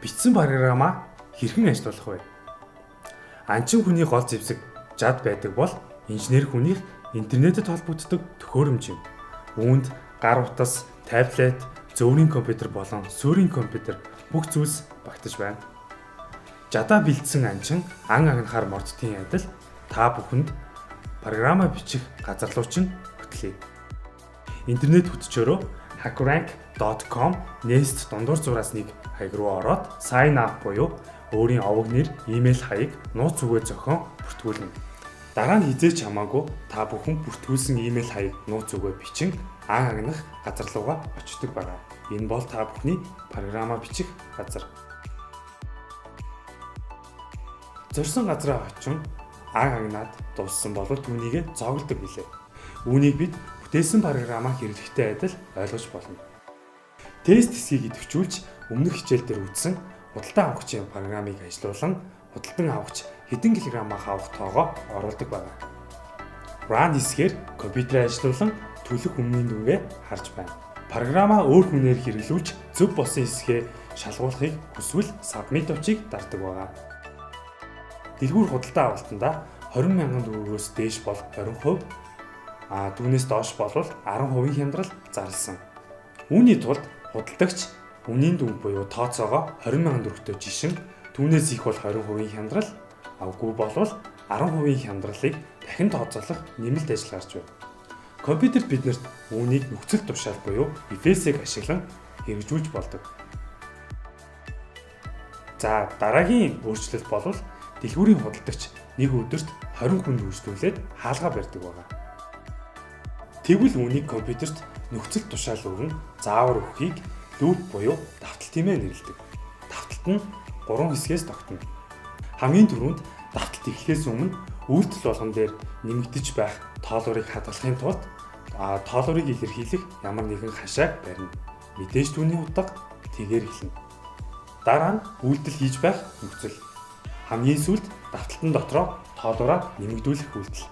Бичсэн програмаа хэрхэн ажиллуулах вэ? Анчин хүний гол зэвсэг жад байдаг бол инженер хүнийх интернетэд холбогддог төхөөрөмж юм. Үүнд гар утас, таблет, зөөврийн компьютер болон суурийн компьютер бүх зүйлс багтаж байна. Жадаа бэлдсэн анчин ан агнахаар мордтын адил та бүхэнд програмаа бичих газарлууч нь хөтлөе. Интернет хөтчөөрөө hackerrank.com Nest дундуур зураас нэг хаяг руу ороод sign up буюу өөрийн овог нэр, имэйл хаяг, нууц үгээ зохион бүртгүүлнэ. Дараа нь хизээч хамаагүй та бүхэн бүртгүүлсэн имэйл хаяг, нууц үгээ бичин ан агнах газар руугаа очдог байна. Энэ бол та бүхний програмаа бичих газар. Зорьсон газраа очин ан агнаад дууссан бол түүнийг зоглдог билээ. Үүнийг бид бүтээсэн програмаа хэрэглэхтэй адил ойлгож болно. Тест хэсгийг идэвхжүүлж өмнөх хичээл дээр үзсэн худалдан авахчийн програмыг ажилуулан худалдан авахч хэдэн килограммаа авах тоогоо оруулдаг байна. Run хэсгээр компьютерээ ажилуулан төлөх өмнгийн дүнгээ харж байна. Програмаа өөр хүнээр хэрэглүүлж зөв болсон хэсгээ шалгуулахыг хүсвэл submit очийг дардаг байна. Дэлгүүр худалдан авалтандаа 20,000 төгрөгөөс дээш бол 20%, түүнээс доош бол 10% хямдрал зарласан. Үүний тулд худалдагч үнийн дүнг буюу тооцоогоо 20,000 төгрөгтөө жишин, түүнээс их бол 20% хямдрал, үгүй бол 10% хямдралыг дахин тооцоолох нэмэлт ажил гарч байна. Компьютер биднэрт үүнийг нөхцөл тушаал буюу if-ийг ашиглан хэрэгжүүлж болдог. За дараагийн өөрчлөлт бол дэлгүүрийн худалдагч нэг өдөрт 20 хүнд үйлчлүүлээд хаалгаа барьдаг байна. Тэгвэл үүнийг компьютерт нөхцөл тушаал өгөн заавар өгөхийг луп буюу давталт хэмээн нэрлэдэг. Давталт нь 3 хэсгээс тогтно. Хамгийн түрүүнд давталт эхлэхээс өмнө үйлдэл болгон дээр нэмэгдэж байх тоолуурыг хадгалахын тулд тоолуурыг илэрхийлэх ямар нэгэн хашааг барина. Мэдээж түүний утга тэгээр эхэлнэ. Дараа нь үйлдэл хийж байх нөхцөл. Хамгийн сүүлд давталтын дотроо тоолуураа нэмэгдүүлэх үйлдэл.